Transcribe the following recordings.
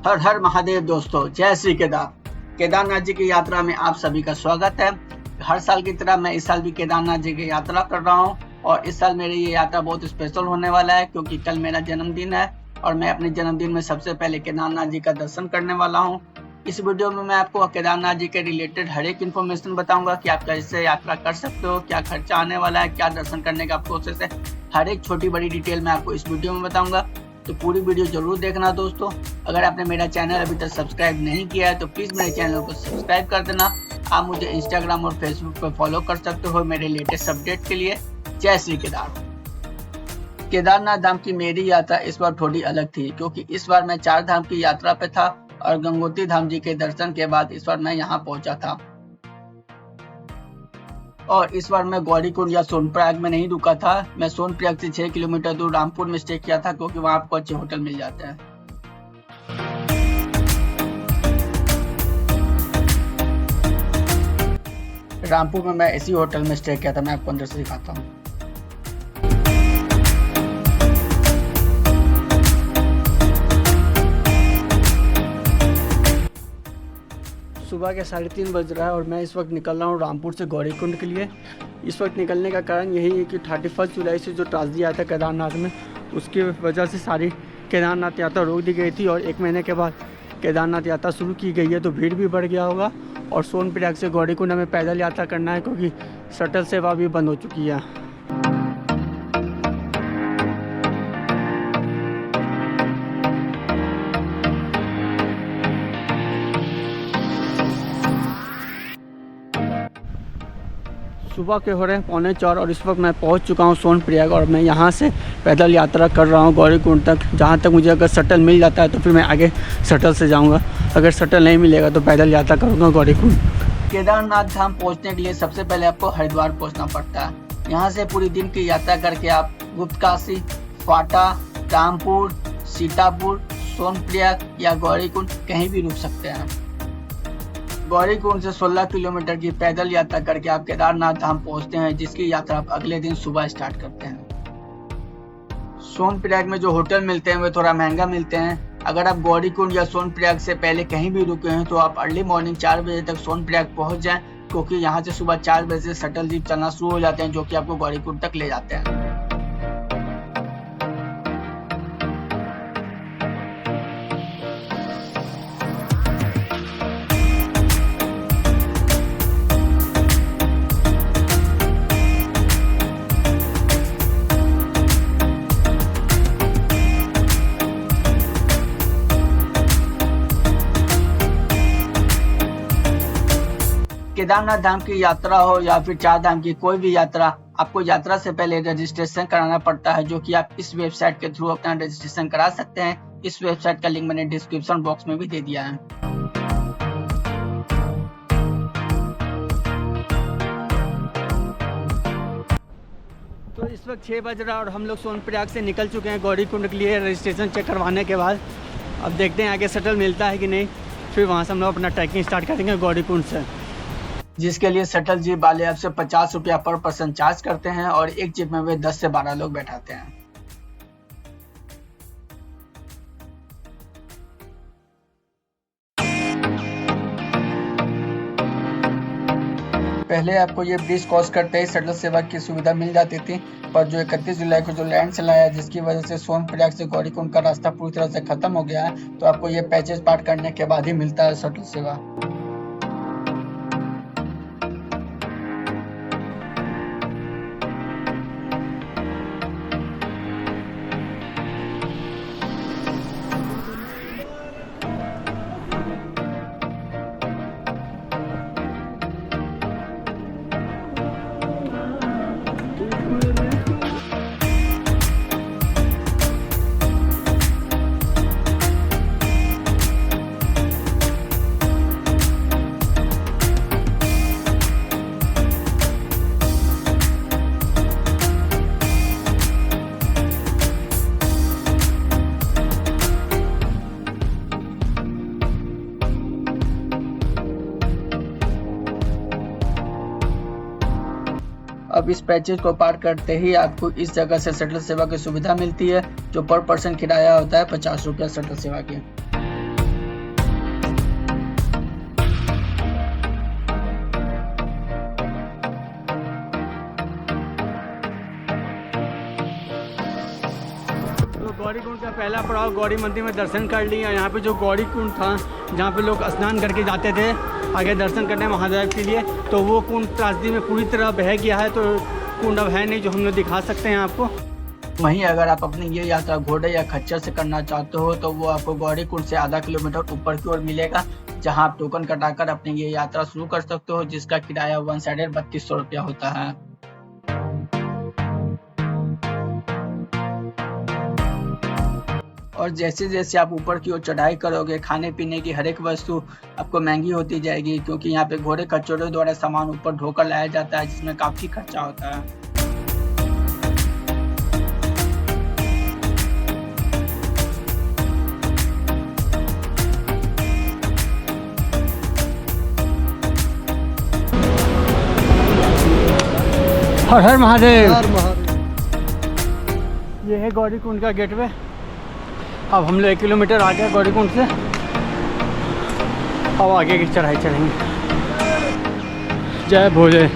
हर हर महादेव दोस्तों, जय श्री केदारनाथ जी की यात्रा में आप सभी का स्वागत है। हर साल की तरह मैं इस साल भी केदारनाथ जी की यात्रा कर रहा हूं और इस साल मेरी ये यात्रा बहुत स्पेशल होने वाला है क्योंकि कल मेरा जन्मदिन है और मैं अपने जन्मदिन में सबसे पहले केदारनाथ जी का दर्शन करने वाला हूं। इस वीडियो में मैं आपको केदारनाथ जी के रिलेटेड हर एक इन्फॉर्मेशन बताऊंगा कि आप कैसे यात्रा कर सकते हो, क्या खर्चा आने वाला है, क्या दर्शन करने का प्रोसेस है। हर एक छोटी बड़ी डिटेल मैं आपको इस वीडियो में बताऊंगा, तो पूरी वीडियो जरूर देखना दोस्तों। अगर आपने मेरा चैनल अभी तक सब्सक्राइब नहीं किया है तो प्लीज मेरे चैनल को सब्सक्राइब कर देना। आप मुझे इंस्टाग्राम और फेसबुक पर फॉलो कर सकते हो मेरे लेटेस्ट अपडेट के लिए। जय श्री केदारनाथ धाम की मेरी यात्रा इस बार थोड़ी अलग थी क्योंकि इस बार मैं 4 धाम की यात्रा पे था और गंगोत्री धाम जी के दर्शन के बाद इस बार मैं यहाँ पहुंचा था। और इस बार मैं गौरीकुंड या सोनप्रयाग में नहीं रुका था। मैं सोनप्रयाग से 6 किलोमीटर दूर रामपुर में स्टे किया था क्योंकि वहाँ आपको अच्छे होटल मिल जाते हैं। रामपुर में मैं इसी होटल में स्टे किया था। मैं आपको अंदर से दिखाता हूँ। सुबह के 3:30 बज रहा है और मैं इस वक्त निकल रहा हूँ रामपुर से गौरीकुंड के लिए। इस वक्त निकलने का कारण यही है कि 31 जुलाई से जो ट्रांसडी आया था केदारनाथ में, उसकी वजह से सारी केदारनाथ यात्रा रोक दी गई थी और 1 महीने के बाद केदारनाथ यात्रा शुरू की गई है, तो भीड़ भी बढ़ गया होगा। और सोनप्रयाग से गौरीकुंड हमें पैदल यात्रा करना है क्योंकि शटल सेवा भी बंद हो चुकी है। सुबह के हो रहे हैं 3:45 और इस वक्त मैं पहुंच चुका हूं सोनप्रयाग और मैं यहां से पैदल यात्रा कर रहा हूं गौरीकुंड तक। जहां तक मुझे अगर शटल मिल जाता है तो फिर मैं आगे शटल से जाऊंगा, अगर शटल नहीं मिलेगा तो पैदल यात्रा करूंगा गौरीकुंड। केदारनाथ धाम पहुंचने के लिए सबसे पहले आपको हरिद्वार पहुंचना पड़ता है। यहाँ से पूरी दिन की यात्रा करके आप गुप्तकाशी, फाटा, रामपुर, सीतापुर, सोनप्रयाग या गौरीकुंड कहीं भी रुक सकते हैं। गौरीकुंड से 16 किलोमीटर की पैदल यात्रा करके आप केदारनाथ धाम पहुंचते हैं, जिसकी यात्रा आप अगले दिन सुबह स्टार्ट करते हैं। सोनप्रयाग में जो होटल मिलते हैं वे थोड़ा महंगा मिलते हैं। अगर आप गौरीकुंड या सोनप्रयाग से पहले कहीं भी रुके हैं तो आप अर्ली मॉर्निंग 4 बजे तक सोनप्रयाग पहुंच जाएं, क्योंकि यहाँ से सुबह 4 बजे से शटल जीप चलना शुरू हो जाते हैं जो कि आपको गौरीकुंड तक ले जाते हैं। केदारनाथ धाम की यात्रा हो या फिर 4 धाम की कोई भी यात्रा, आपको यात्रा से पहले रजिस्ट्रेशन कराना पड़ता है, जो कि आप इस वेबसाइट के थ्रू अपना रजिस्ट्रेशन करा सकते हैं। इस वेबसाइट का लिंक मैंने डिस्क्रिप्शन बॉक्स में भी दे दिया है। तो इस वक्त 6 बज रहा है और हम लोग सोनप्रयाग से निकल चुके हैं गौरीकुंड के लिए रजिस्ट्रेशन चेक करवाने के बाद। अब देखते हैं आगे शटल मिलता है कि नहीं, फिर वहाँ से हम लोग अपना ट्रैकिंग स्टार्ट करेंगे गौरीकुंड से, जिसके लिए शटल जीप वाले आपसे 50 रुपया पर पर्सन चार्ज करते हैं और एक जीप में वे 10 से 12 लोग बैठाते हैं। पहले आपको ये ब्रिज क्रॉस करते ही शटल सेवा की सुविधा मिल जाती थी, पर जो 31 जुलाई को जो लैंडस्लाइड आया जिसकी वजह से सोनप्रयाग से गौरीकुंड का रास्ता पूरी तरह से खत्म हो गया है, तो आपको ये पैचेज पार करने के बाद ही मिलता है शटल सेवा। अब इस पैचेज को पार करते ही आपको इस जगह से शटल सेवा की सुविधा मिलती है, जो पर पर्सन किराया होता है 50 रुपया शटल सेवा के। तो गौरीकुंड का पहला पड़ाव गौरी मंदिर में दर्शन कर लिया। यहाँ पे जो गौरीकुंड था जहाँ पे लोग स्नान करके जाते थे आगे दर्शन करने महादेव के लिए, तो वो कुंड त्रासदी में पूरी तरह बह गया है, तो कुंड अब है नहीं जो हम लोग दिखा सकते हैं आपको। वहीं अगर आप अपनी ये यात्रा घोड़े या खच्चर से करना चाहते हो तो वो आपको गौरीकुंड से आधा किलोमीटर ऊपर की ओर मिलेगा, जहां आप टोकन कटाकर अपनी ये यात्रा शुरू कर सकते हो, जिसका किराया वन साइडेड 3200 रुपया होता है। और जैसे जैसे आप ऊपर की ओर चढ़ाई करोगे खाने पीने की हर एक वस्तु आपको महंगी होती जाएगी, क्योंकि यहाँ पे घोड़े खच्चरों द्वारा सामान ऊपर ढोकर लाया जाता है, जिसमें काफी खर्चा होता है। हर हर महादेव। ये है गौरीकुंड का गेटवे। अब हम लोग 1 किलोमीटर आ गए गौरीकुंड से, अब आगे की चढ़ाई चढ़ेंगे। जय भोले।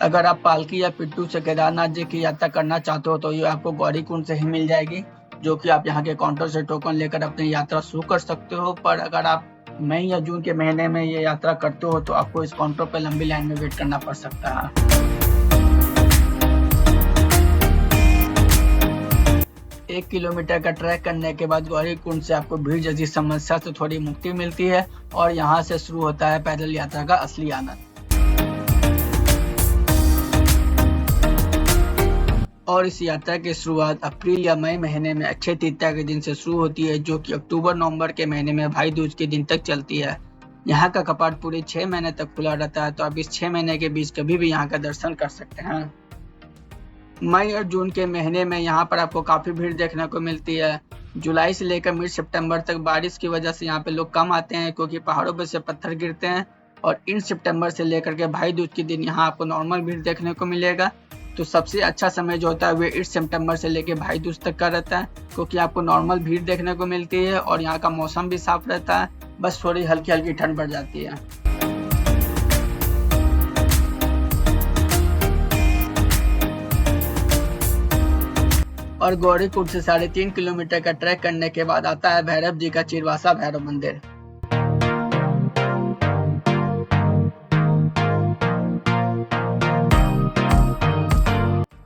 अगर आप पालकी या पिट्ठू से केदारनाथ जी की यात्रा करना चाहते हो तो ये आपको गौरीकुंड से ही मिल जाएगी, जो कि आप यहाँ के काउंटर से टोकन लेकर अपनी यात्रा शुरू कर सकते हो। पर अगर आप मई या जून के महीने में ये यात्रा करते हो तो आपको इस काउंटर पर लंबी लाइन में वेट करना पड़ सकता है। 1 किलोमीटर का ट्रैक करने के बाद गौरीकुंड से आपको भीड़ जैसी समस्या से थोड़ी मुक्ति मिलती है और यहाँ से शुरू होता है पैदल यात्रा का असली आनंद। और इस यात्रा की शुरुआत अप्रैल या मई महीने में अक्षय तृतीया के दिन से शुरू होती है, जो कि अक्टूबर नवंबर के महीने में भाई दूज के दिन तक चलती है। यहाँ का कपाट पूरे 6 महीने तक खुला रहता है, तो आप इस 6 महीने के बीच कभी भी यहाँ का दर्शन कर सकते हैं। मई और जून के महीने में यहाँ पर आपको काफी भीड़ देखने को मिलती है। जुलाई से लेकर मिड सितंबर तक बारिश की वजह से यहाँ पे लोग कम आते हैं, क्योंकि पहाड़ों पर से पत्थर गिरते हैं। और इन सितंबर से लेकर के भाई दूज के दिन यहाँ आपको नॉर्मल भीड़ देखने को मिलेगा। तो सबसे अच्छा समय जो होता है वो 8 सितंबर से लेकर भाई दूज तक का रहता है, क्योंकि आपको नॉर्मल भीड़ देखने को मिलती है और यहाँ का मौसम भी साफ रहता है, बस थोड़ी हल्की हल्की ठंड बढ़ जाती है। और गौरीकुंड से 3.5 किलोमीटर का ट्रैक करने के बाद आता है भैरव जी का चिरवासा भैरव मंदिर।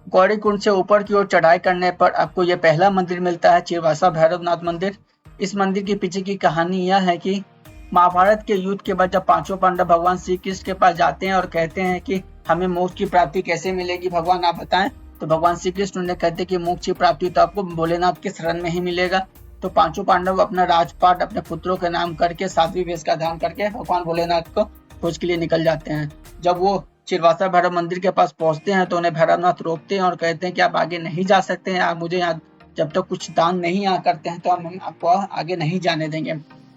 गौरीकुंड से ऊपर की ओर चढ़ाई करने पर आपको यह पहला मंदिर मिलता है, चिरवासा भैरवनाथ मंदिर। इस मंदिर के पीछे की कहानी यह है कि महाभारत के युद्ध के बाद जब 5 पांडव भगवान श्री कृष्ण के पास जाते हैं और कहते हैं कि हमें मोक्ष की प्राप्ति कैसे मिलेगी भगवान आप बताएं, तो भगवान श्री कृष्ण उन्हें कहते हैं कि मोक्ष की प्राप्ति तो आपको भोलेनाथ के शरण में ही मिलेगा। तो 5 पांडव अपना राजपाट अपने पुत्रों के नाम करके साध्वी वेश का धारण करके भगवान भोलेनाथ को खोज के लिए निकल जाते हैं। जब वो चिरवासा भैरव मंदिर के पास पहुंचते हैं तो उन्हें भैरवनाथ रोकते हैं और कहते हैं कि आप आगे नहीं जा सकते हैं, आप मुझे यहाँ जब तक कुछ दान नहीं यहाँ करते हैं तो हम आपको आगे नहीं जाने देंगे।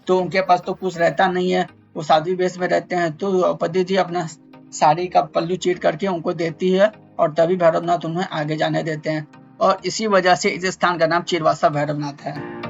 तो उनके पास तो कुछ रहता नहीं है, वो साध्वी वेश में रहते हैं। तो द्रौपदी जी अपना साड़ी का पल्लू चीर करके उनको देती है और तभी भैरवनाथ उन्हें आगे जाने देते हैं, और इसी वजह से इस स्थान का नाम चिरवासा भैरवनाथ है।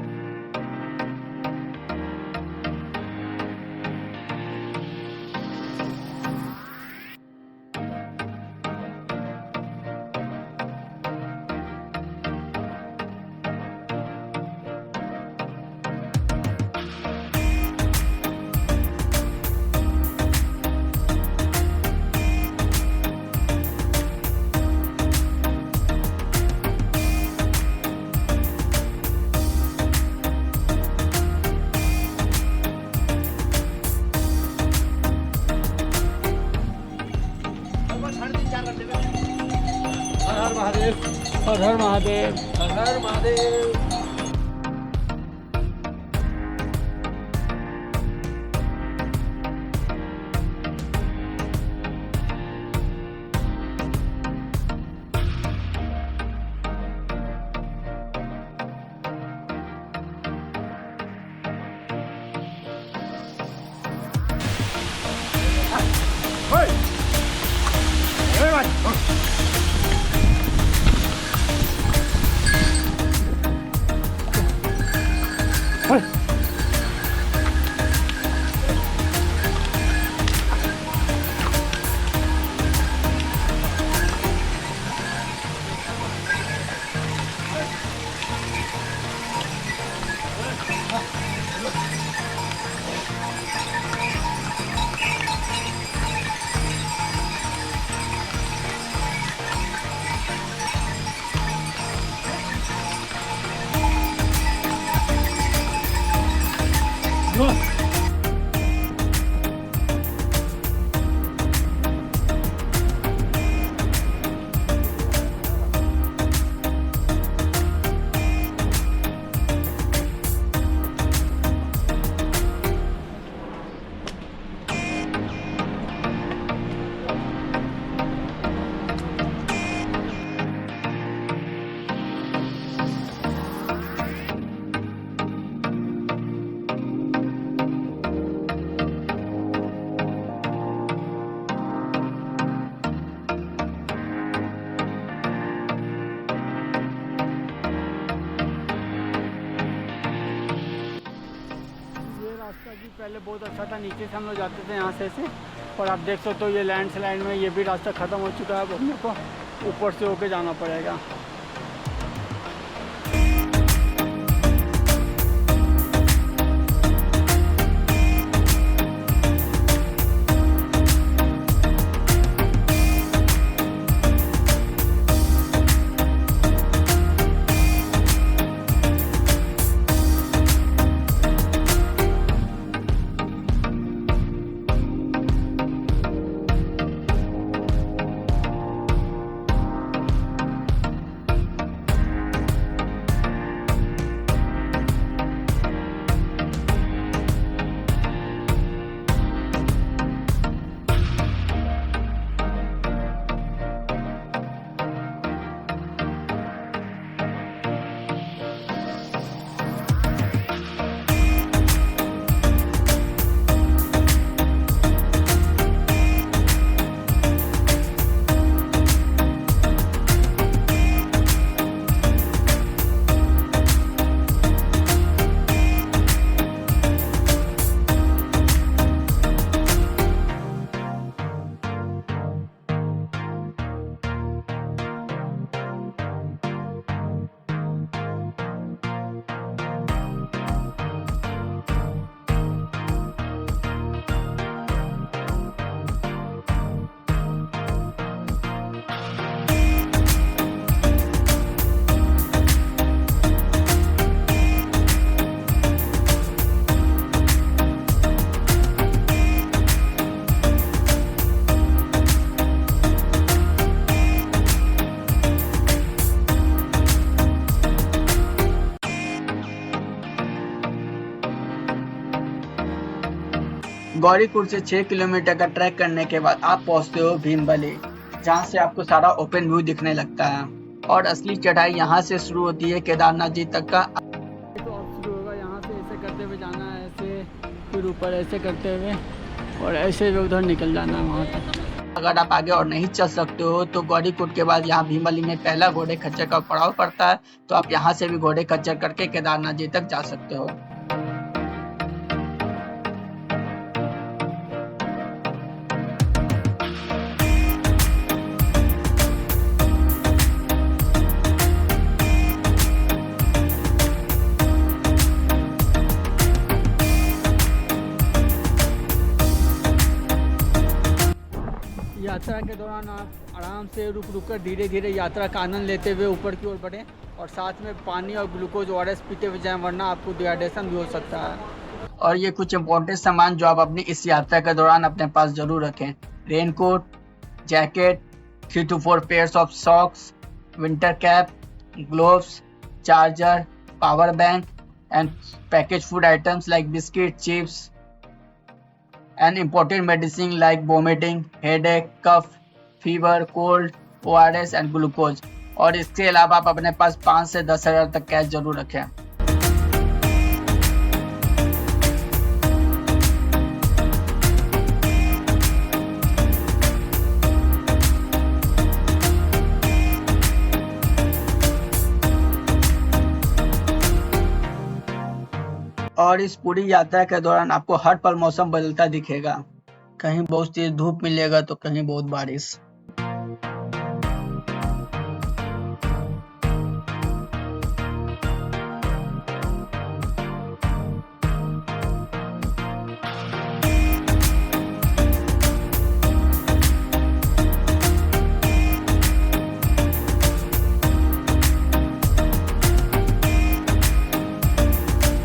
हर महादेव, हर हर महादेव, हर हर महादेव। रास्ता जी पहले बहुत अच्छा था, नीचे से हम लोग जाते थे यहाँ से और आप देख सकते हो ये लैंडस्लाइड में ये भी रास्ता ख़त्म हो चुका है। अब अपने को ऊपर से होके जाना पड़ेगा। गौरीकुंड से 6 किलोमीटर का ट्रैक करने के बाद आप पहुंचते हो भीमबली, जहां से आपको सारा ओपन व्यू दिखने लगता है और असली चढ़ाई यहां से शुरू होती है केदारनाथ जी तक का। तो अब शुरू होगा यहाँ से, ऐसे करते हुए जाना है, ऐसे फिर ऊपर ऐसे करते हुए और ऐसे उधर निकल जाना है वहाँ तक। अगर आप आगे और नहीं चल सकते हो तो गौरीकुंड के बाद यहाँ भीमबली में पहला घोड़े खच्चर का पड़ाव पड़ता है, तो आप यहाँ से भी घोड़े खच्चर करके केदारनाथ जी तक जा सकते हो। यात्रा के दौरान आप आराम से रुक रुक कर धीरे धीरे यात्रा का आनंद लेते हुए ऊपर की ओर बढ़ें और साथ में पानी और ग्लूकोज ORS पीते हुए जाएं, वरना आपको डिहाइड्रेशन भी हो सकता है। और ये कुछ इंपॉर्टेंट सामान जो आप अपनी इस यात्रा के दौरान अपने पास जरूर रखें: raincoat, jacket, 3 to 4 pairs of socks, winter cap, gloves, charger, power bank and package food items like biscuit, chips and important medicine like vomiting, headache, cough, fever, cold, ORS and glucose। और इसके अलावा आप अपने पास 5 से 10 हज़ार तक cash जरूर रखें। और इस पूरी यात्रा के दौरान आपको हर पल मौसम बदलता दिखेगा। कहीं बहुत तेज धूप मिलेगा तो कहीं बहुत बारिश।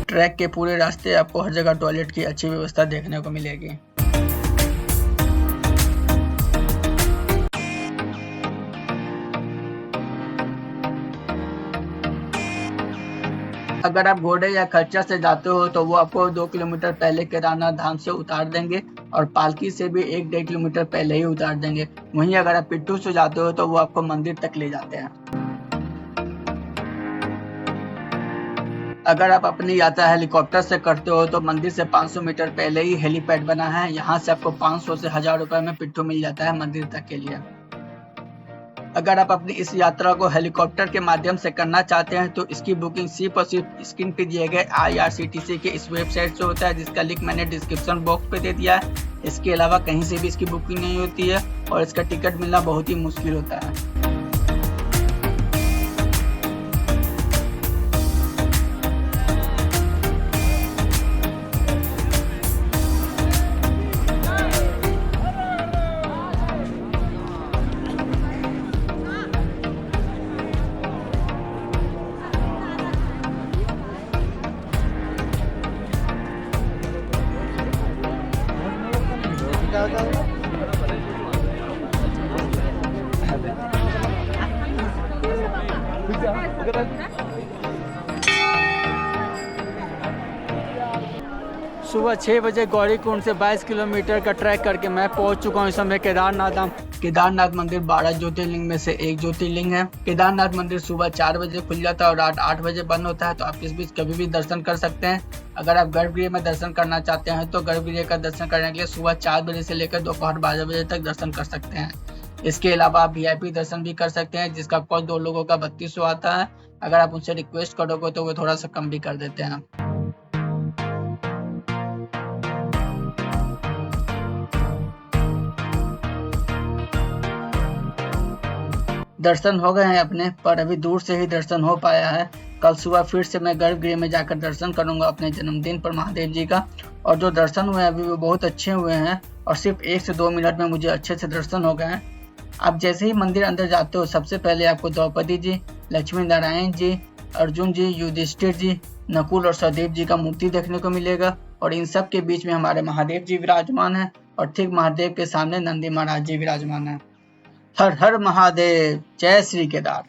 ट्रैक के पूरे रास्ते आपको हर जगह टॉयलेट की अच्छी व्यवस्था देखने को मिलेगी। अगर आप घोड़े या खच्चर से जाते हो तो वो आपको 2 किलोमीटर पहले केदारनाथ धाम से उतार देंगे और पालकी से भी 1-1.5 किलोमीटर पहले ही उतार देंगे। वहीं अगर आप पिट्ठू से जाते हो तो वो आपको मंदिर तक ले जाते हैं। अगर आप अपनी यात्रा हेलीकॉप्टर से करते हो तो मंदिर से 500 मीटर पहले ही हेलीपैड बना है। यहाँ से आपको 500 से 1000 रुपए में पिट्ठू मिल जाता है मंदिर तक के लिए। अगर आप अपनी इस यात्रा को हेलीकॉप्टर के माध्यम से करना चाहते हैं तो इसकी बुकिंग सिर्फ और सिर्फ स्क्रीन पे दिए गए IRCTC के इस वेबसाइट से होता है, जिसका लिंक मैंने डिस्क्रिप्शन बॉक्स पे दे दिया है। इसके अलावा कहीं से भी इसकी बुकिंग नहीं होती है और इसका टिकट मिलना बहुत ही मुश्किल होता है। सुबह 6 बजे गौरीकुंड से 22 किलोमीटर का ट्रैक करके मैं पहुंच चुका हूं इस समय केदारनाथ धाम। केदारनाथ मंदिर 12 ज्योतिर्लिंग में से एक ज्योतिर्लिंग है। केदारनाथ मंदिर सुबह 4 बजे खुल जाता है और रात 8 बजे बंद होता है, तो आप इस बीच कभी भी दर्शन कर सकते हैं। अगर आप गर्भगृह में दर्शन करना चाहते हैं तो गर्भगृह का दर्शन करने के लिए सुबह 4 बजे से लेकर दोपहर 12 बजे तक दर्शन कर सकते हैं। इसके अलावा आप VIP दर्शन भी कर सकते हैं, जिसका कॉस्ट 2 लोगों का 3200 आता है। अगर आप उनसे रिक्वेस्ट करोगे तो वो थोड़ा सा कम भी कर देते हैं। दर्शन हो गए हैं अपने, पर अभी दूर से ही दर्शन हो पाया है। कल सुबह फिर से मैं गर्भगृह में जाकर दर्शन करूंगा अपने जन्मदिन पर महादेव जी का। और जो दर्शन हुए हैं अभी वो बहुत अच्छे हुए हैं और सिर्फ 1 से 2 मिनट में मुझे अच्छे से दर्शन हो गए हैं। आप जैसे ही मंदिर अंदर जाते हो सबसे पहले आपको द्रौपदी जी, लक्ष्मी नारायण जी, अर्जुन जी, युधिष्ठिर जी, नकुल और सहदेव जी का मूर्ति देखने को मिलेगा और इन सब के बीच में हमारे महादेव जी विराजमान है और ठीक महादेव के सामने नंदी महाराज जी विराजमान है। हर हर महादेव, जय श्री केदार।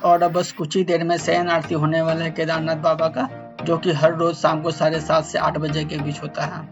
और अब बस कुछ ही देर में शयन आरती होने वाला है केदारनाथ बाबा का, जो कि हर रोज शाम को 7:30 से 8 बजे के बीच होता है।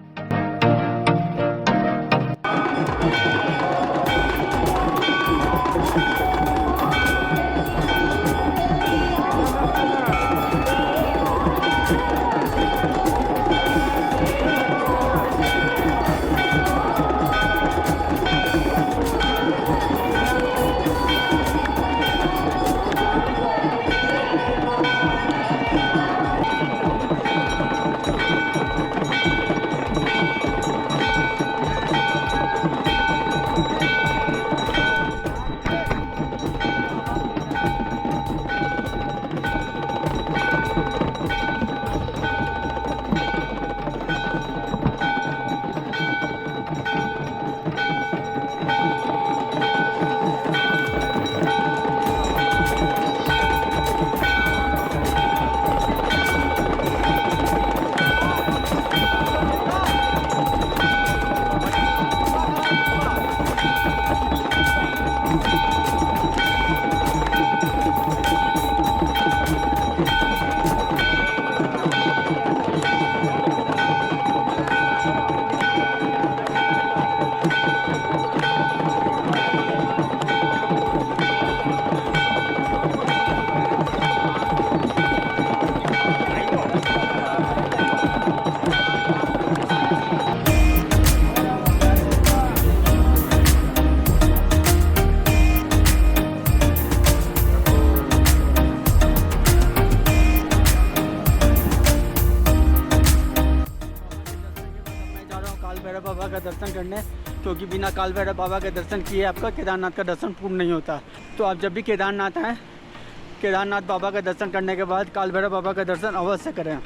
करने, क्योंकि बिना काल भैरव बाबा के दर्शन किए आपका केदारनाथ का दर्शन पूर्ण नहीं होता। तो आप जब भी केदारनाथ आएँ, केदारनाथ बाबा का दर्शन करने के बाद काल भैरव बाबा का दर्शन अवश्य करें।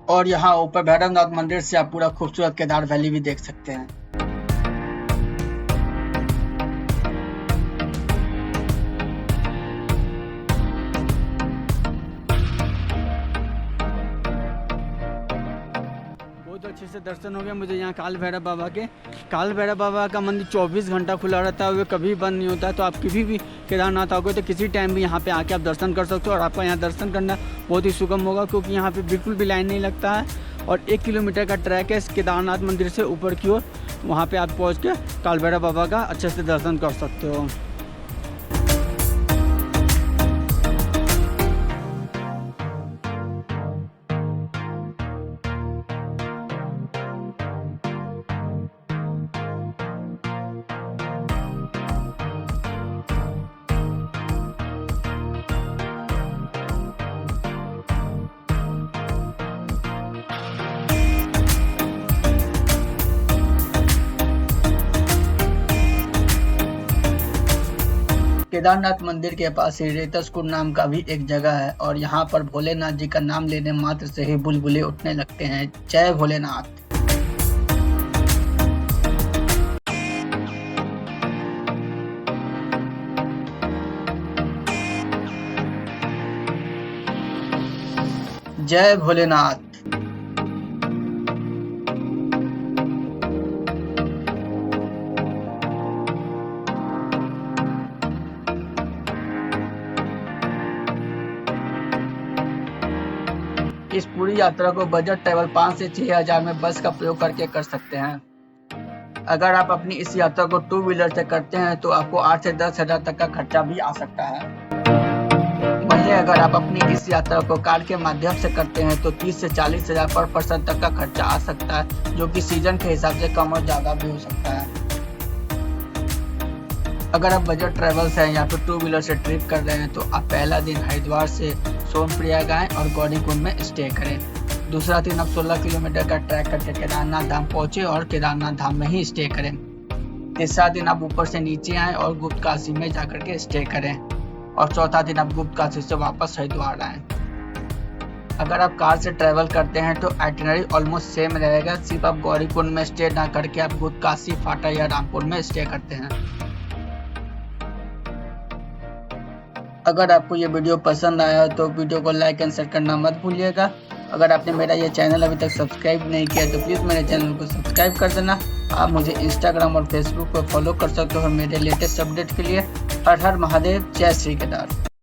और यहाँ ऊपर भैरवनाथ मंदिर से आप पूरा खूबसूरत केदार वैली भी देख सकते हैं। बहुत अच्छे से दर्शन हो गया मुझे यहाँ काल भैरव बाबा के। काल भैरव बाबा का मंदिर 24 घंटा खुला रहता है, वो कभी बंद नहीं होता है। तो आप कभी भी केदारनाथ आओगे तो किसी टाइम भी यहाँ पे आके आप दर्शन कर सकते हो, और आपका यहाँ दर्शन करना बहुत ही सुगम होगा, क्योंकि यहाँ पे बिल्कुल भी लाइन नहीं लगता है। और 1 किलोमीटर का ट्रैक है केदारनाथ मंदिर से ऊपर की ओर, वहाँ पर आप पहुँच के काल भैरव बाबा का अच्छे से दर्शन कर सकते हो। केदारनाथ मंदिर के पास ही रेतसकुंड नाम का भी एक जगह है, और यहाँ पर भोलेनाथ जी का नाम लेने मात्र से ही बुलबुले उठने लगते हैं। जय भोलेनाथ। जय भोलेनाथ। इस पूरी यात्रा को बजट ट्रैवल 5 से 6 हज़ार में बस का प्रयोग करके कर सकते हैं। अगर आप अपनी इस यात्रा को 2 व्हीलर से करते हैं तो आपको 8 से 10 हज़ार तक का खर्चा भी आ सकता है। वहीं अगर आप अपनी इस यात्रा को कार के माध्यम से करते हैं तो 30 से 40 हज़ार पर पर्सन तक का खर्चा आ सकता है, जो कि सीजन के हिसाब से कम और ज़्यादा भी हो सकता है। अगर आप बजट ट्रैवल्स हैं या फिर 2 व्हीलर से ट्रिप कर रहे हैं तो आप पहला दिन हरिद्वार से सोनप्रयाग आएँ और गौरीकुंड में स्टे करें। दूसरा दिन आप 16 किलोमीटर का ट्रैक करके केदारनाथ धाम पहुँचे और केदारनाथ धाम में ही स्टे करें। तीसरा दिन आप ऊपर से नीचे आएँ और गुप्त काशी में जाकर के स्टे करें, और चौथा दिन आप गुप्त काशी से वापस हरिद्वार आएँ। अगर आप कार से ट्रैवल करते हैं तो आइटिनरी ऑलमोस्ट सेम रहेगा, सिर्फ आप गौरीकुंड में स्टे ना करके आप गुप्त काशी, फाटा या रामपुर में स्टे करते हैं। अगर आपको ये वीडियो पसंद आया तो वीडियो को लाइक एंड शेयर करना मत भूलिएगा। अगर आपने मेरा ये चैनल अभी तक सब्सक्राइब नहीं किया तो प्लीज़ मेरे चैनल को सब्सक्राइब कर देना। आप मुझे इंस्टाग्राम और फेसबुक पर फॉलो कर सकते हो मेरे लेटेस्ट अपडेट के लिए। हर हर महादेव, जय श्री केदार।